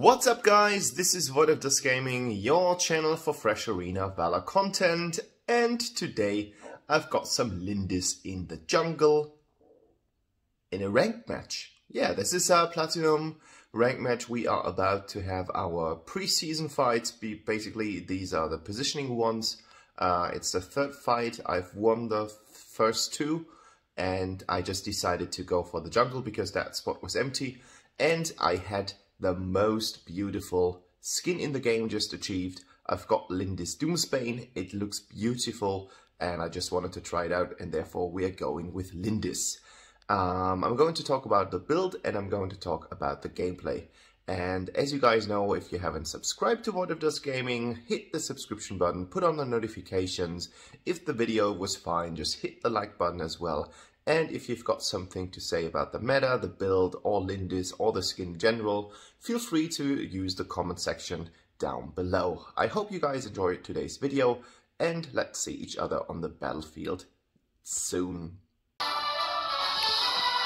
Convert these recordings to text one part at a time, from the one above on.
What's up guys, this is Gaming, your channel for fresh arena Valor content, and today I've got some Lindis in the jungle in a ranked match. Yeah, this is our Platinum ranked match. We are about to have our pre-season fights. Basically, these are the positioning ones. It's the third fight. I've won the first two, and I just decided to go for the jungle because that spot was empty, and I had the most beautiful skin in the game just achieved. I've got Lindis Doomsbane. It looks beautiful and I just wanted to try it out, and therefore we are going with Lindis. I'm going to talk about the build and I'm going to talk about the gameplay. And as you guys know, if you haven't subscribed to Gaming, hit the subscription button, put on the notifications. If the video was fine, just hit the like button as well. And if you've got something to say about the meta, the build, or Lindis, or the skin in general, feel free to use the comment section down below. I hope you guys enjoyed today's video, and let's see each other on the battlefield soon.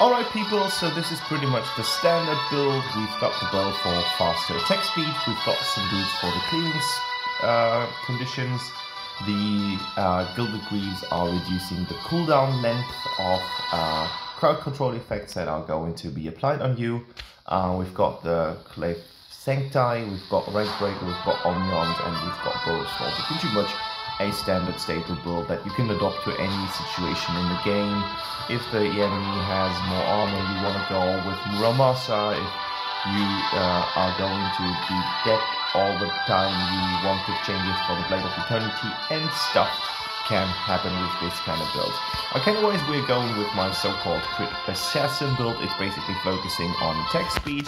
Alright people, so this is pretty much the standard build. We've got the bow for faster attack speed, we've got some boots for the clearance conditions. The Gilded Greaves are reducing the cooldown length of crowd control effects that are going to be applied on you. We've got the Clave Sancti, we've got Rank Breaker, we've got Omnions, and we've got Bow Assault. It's pretty much a standard staple build that you can adopt to any situation in the game. If the enemy has more armor, you want to go with Muramasa. If you are going to be dead all the time, you want to change it for the Blade of Eternity, and stuff can happen with this kind of build. Okay, otherwise we're going with my so-called Crit Assassin build. It's basically focusing on attack speed.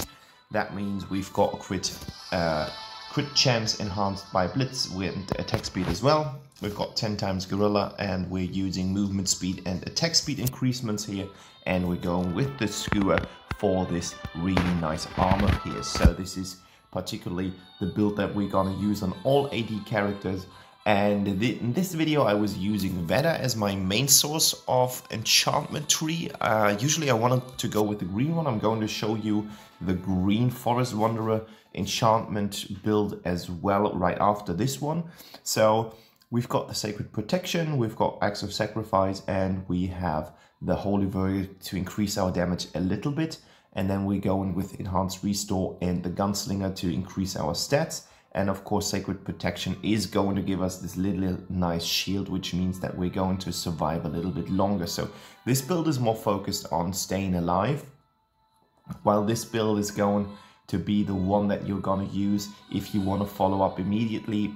That means we've got a crit chance enhanced by Blitz with attack speed as well. We've got 10 times Gorilla, and we're using movement speed and attack speed increasements here, and we're going with the Skewer for this really nice armor here. So this is particularly the build that we're gonna use on all AD characters. And in this video I was using Veda as my main source of enchantment tree. Usually I wanted to go with the green one. I'm going to show you the green Forest Wanderer enchantment build as well right after this one. So we've got the Sacred Protection, we've got Acts of Sacrifice, and we have the Holy Verdict to increase our damage a little bit. And then we're going with Enhanced Restore and the Gunslinger to increase our stats. And of course, Sacred Protection is going to give us this little nice shield, which means that we're going to survive a little bit longer. So this build is more focused on staying alive, while this build is going to be the one that you're going to use if you want to follow up immediately.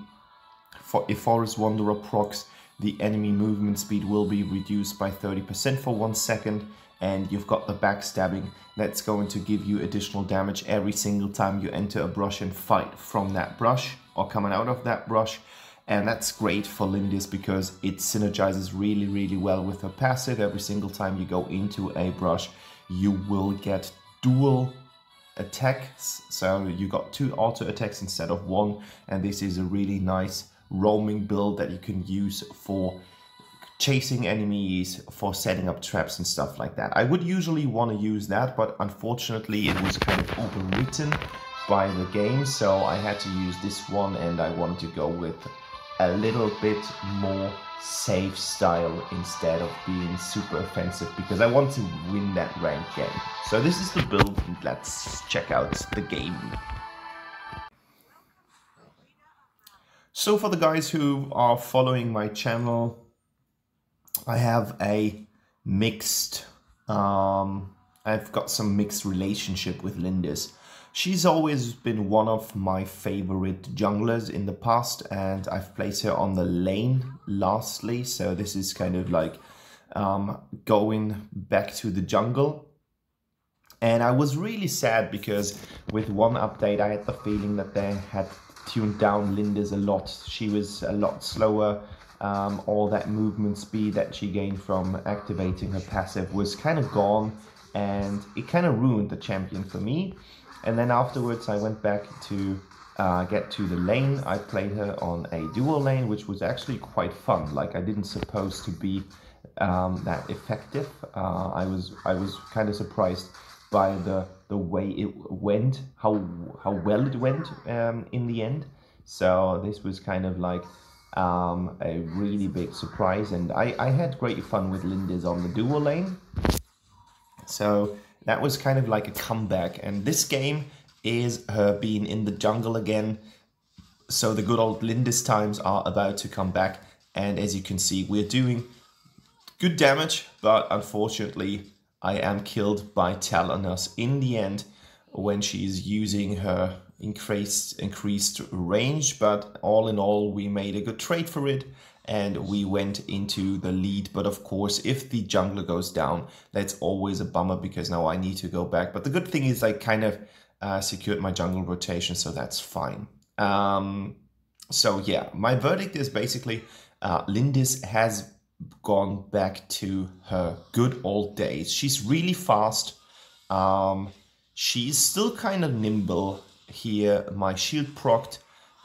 If Forest Wanderer procs, the enemy movement speed will be reduced by 30% for 1 second. And you've got the backstabbing that's going to give you additional damage every single time you enter a brush and fight from that brush or coming out of that brush. And that's great for Lindis because it synergizes really well with her passive. Every single time you go into a brush, you will get dual attacks. So you got 2 auto attacks instead of 1. And this is a really nice roaming build that you can use for chasing enemies, for setting up traps and stuff like that. I would usually want to use that, but unfortunately it was kind of overwritten by the game, so I had to use this one, and I wanted to go with a little bit more safe style instead of being super offensive, because I want to win that ranked game. So this is the build, and let's check out the game. So for the guys who are following my channel, I have a mixed, I've got some mixed relationship with Lindis. She's always been one of my favorite junglers in the past, and I've placed her on the lane lastly. So this is kind of like going back to the jungle. And I was really sad because with one update I had the feeling that they had tuned down Lindis a lot. She was a lot slower. All that movement speed that she gained from activating her passive was kind of gone, and it kind of ruined the champion for me. And then afterwards I went back to get to the lane. I played her on a dual lane, which was actually quite fun. Like, I didn't suppose to be that effective. I was kind of surprised by the way it went, how well it went in the end. So this was kind of like a really big surprise, and I had great fun with Lindis on the duo lane. So that was kind of like a comeback, and this game is her being in the jungle again. So the good old Lindis times are about to come back, and as you can see, we're doing good damage, but unfortunately I am killed by Talonus in the end when she's using her increased range. But all in all, we made a good trade for it and we went into the lead. But of course, if the jungler goes down, that's always a bummer because now I need to go back. But the good thing is I kind of secured my jungle rotation, so that's fine. So yeah, my verdict is basically Lindis has gone back to her good old days. She's really fast. She's still kind of nimble. Here my shield procced,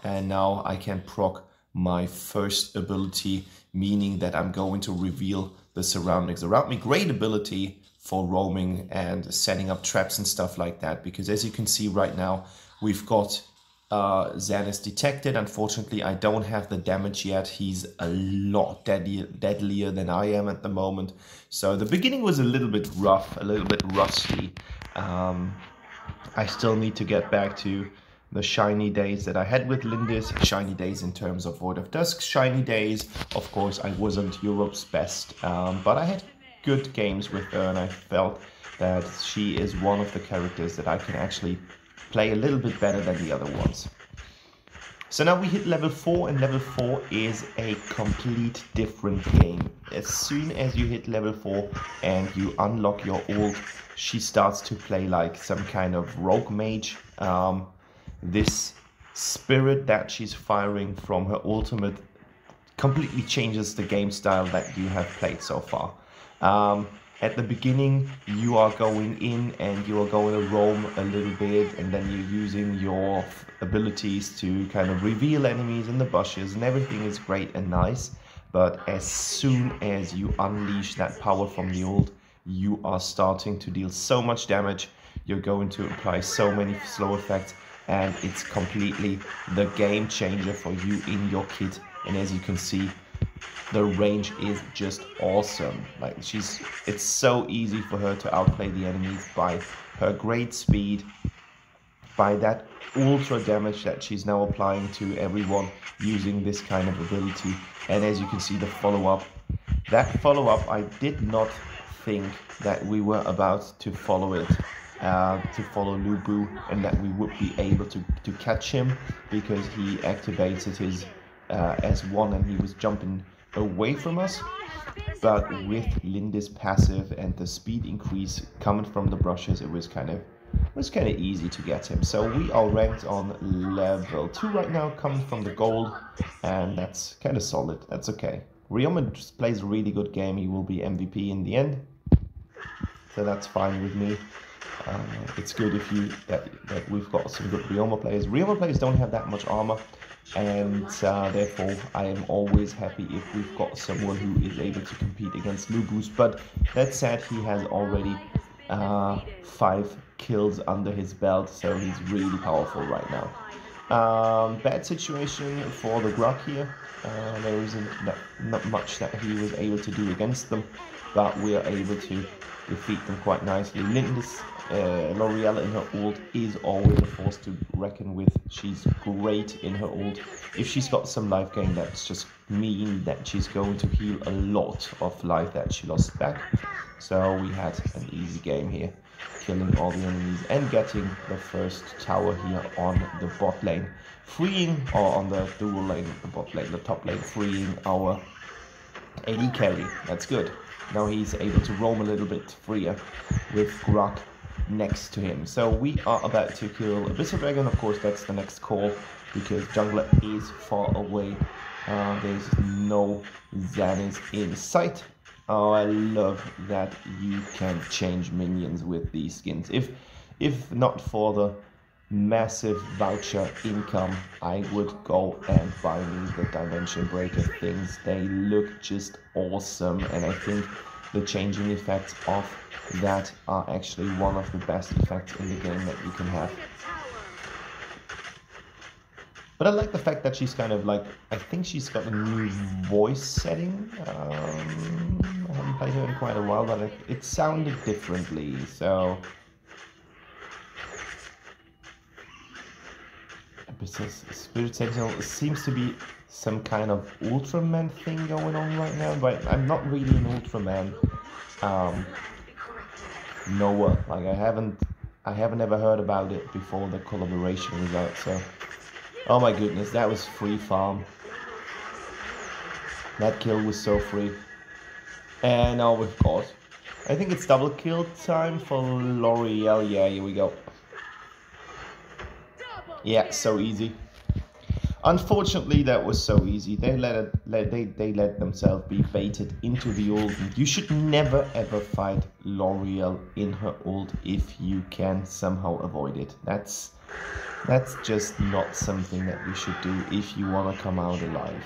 and now I can proc my first ability, meaning that I'm going to reveal the surroundings around me. Great ability for roaming and setting up traps and stuff like that, because as you can see right now, we've got Xan is detected. Unfortunately, I don't have the damage yet. He's a lot deadlier than I am at the moment. So the beginning was a little bit rough, a little bit rusty. I still need to get back to the shiny days that I had with Lindis. Shiny days in terms of Void of Dusk shiny days. Of course, I wasn't Europe's best, but I had good games with her, and I felt that she is one of the characters that I can actually play a little bit better than the other ones. So now we hit level 4, and level 4 is a complete different game. As soon as you hit level 4 and you unlock your ult, she starts to play like some kind of rogue mage. This spirit that she's firing from her ultimate completely changes the game style that you have played so far. At the beginning, you are going in and you are going to roam a little bit, and then you're using your abilities to kind of reveal enemies in the bushes, and everything is great and nice. But as soon as you unleash that power from the ult, you are starting to deal so much damage. You're going to apply so many slow effects, and it's completely the game changer for you in your kit. And as you can see, the range is just awesome. Like it's so easy for her to outplay the enemies by her great speed, by that ultra damage that she's now applying to everyone using this kind of ability. And as you can see, the follow-up, I did not think that we were about to follow it, to follow Lubu, and that we would be able to catch him, because he activated his S1 and he was jumping away from us. But with Lindis passive and the speed increase coming from the brushes, it was kind of easy to get him. So we are ranked on level 2 right now, coming from the gold, and that's kind of solid. That's okay. Ryoman just plays a really good game. He will be MVP in the end, so that's fine with me. It's good if that we've got some good Ryoma players. Ryoma players don't have that much armor, and therefore I am always happy if we've got someone who is able to compete against Lubus. But that said, he has already 5 kills under his belt, so he's really powerful right now. Bad situation for the Grug here. There isn't not much that he was able to do against them, but we are able to defeat them quite nicely. Lindis, L'Oreal in her ult is always a force to reckon with. She's great in her ult. If she's got some life gain, that's just mean that she's going to heal a lot of life that she lost back. So we had an easy game here, killing all the enemies and getting the first tower here on the bot lane, freeing, or on the dual lane, the bot lane, the top lane, freeing our AD carry. That's good. Now he's able to roam a little bit freer with Grug next to him. So we are about to kill Abyssal Dragon. Of course, that's the next call, because jungler is far away. There's no Xanis in sight. Oh, I love that you can change minions with these skins. If not for the massive voucher income, I would go and buy me the Dimension Breaker things. They look just awesome, and I think the changing effects of that are actually one of the best effects in the game that you can have. But I like the fact that she's kind of like, I think she's got a new voice setting. I haven't played her in quite a while, but it sounded differently, so... Spirit Sentinel seems to be some kind of Ultraman thing going on right now, but I'm not really an Ultraman knower. Like I haven't ever heard about it before the collaboration was out, so... Oh my goodness, that was free farm. That kill was so free. And now we've got... I think it's double kill time for L'Oreal. Yeah, here we go. Yeah, so easy. Unfortunately, that was so easy. They let themselves be baited into the ult. You should never ever fight L'Oreal in her ult if you can somehow avoid it. That's just not something that you should do if you want to come out alive.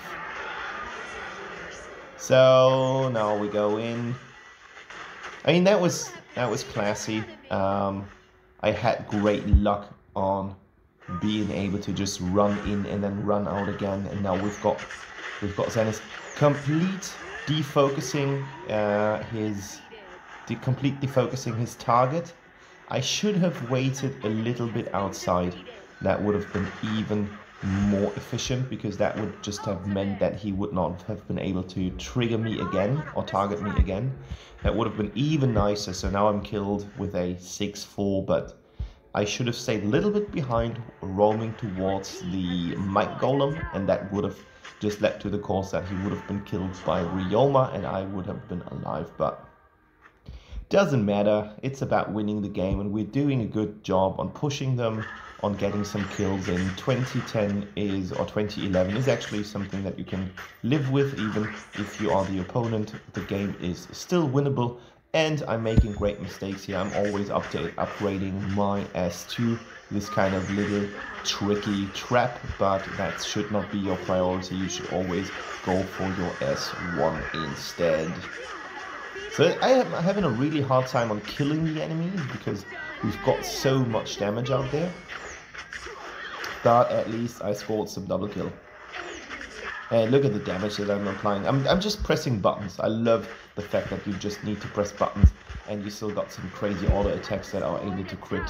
So now we go in. I mean, that was classy. I had great luck on being able to just run in and then run out again, and now we've got Zenith complete defocusing his target. I should have waited a little bit outside. That would have been even more efficient, because that would just have meant that he would not have been able to trigger me again or target me again. That would have been even nicer. So now I'm killed with a 6-4, but I should have stayed a little bit behind, roaming towards the Might Golem, and that would have just led to the cause that he would have been killed by Ryoma and I would have been alive. But doesn't matter, it's about winning the game, and we're doing a good job on pushing them, on getting some kills in. 2010 is, or 2011 is actually something that you can live with, even if you are the opponent. The game is still winnable. And I'm making great mistakes here. I'm always upgrading my S2, this kind of little tricky trap, but that should not be your priority. You should always go for your S1 instead. So I'm having a really hard time on killing the enemies because we've got so much damage out there. But at least I scored some double kill. And look at the damage that I'm applying. I'm just pressing buttons. I love the fact that you just need to press buttons and you still got some crazy auto attacks that are able to crit.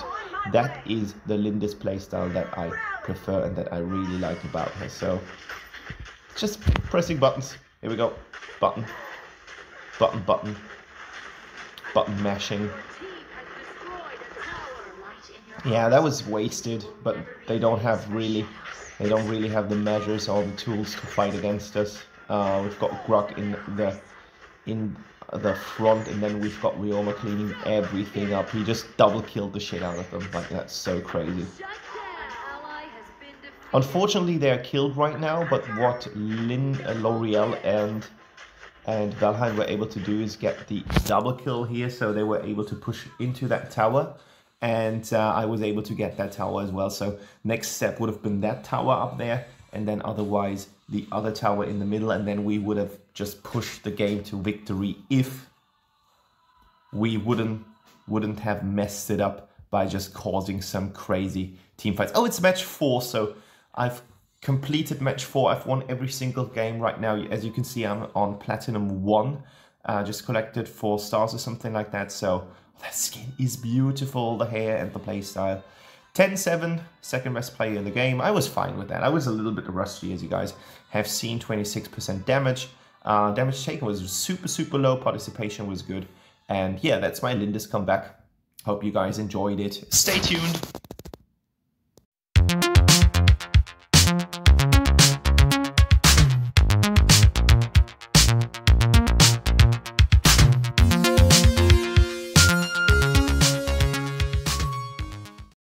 That is the Lindis playstyle that I prefer and that I really like about her. So just pressing buttons. Here we go. Button. Button, button. Button mashing. Yeah, that was wasted, but they don't really have the measures or the tools to fight against us. We've got Grug in the front, and then we've got Ryoma cleaning everything up. He just double killed the shit out of them. Like, that's so crazy. Unfortunately, they are killed right now, but what L'Oreal and Valheim were able to do is get the double kill here, so they were able to push into that tower. And I was able to get that tower as well. So next step would have been that tower up there, and then otherwise the other tower in the middle, and then we would have just pushed the game to victory if we wouldn't have messed it up by just causing some crazy team fights. Oh, it's match 4, so I've completed match 4. I've won every single game right now. As you can see, I'm on Platinum 1. Just collected 4 stars or something like that. So that skin is beautiful, the hair and the playstyle. 10-7, second best player in the game. I was fine with that. I was a little bit rusty, as you guys have seen. 26% damage. Damage taken was super low. Participation was good. And yeah, that's my Lindis comeback. Hope you guys enjoyed it. Stay tuned.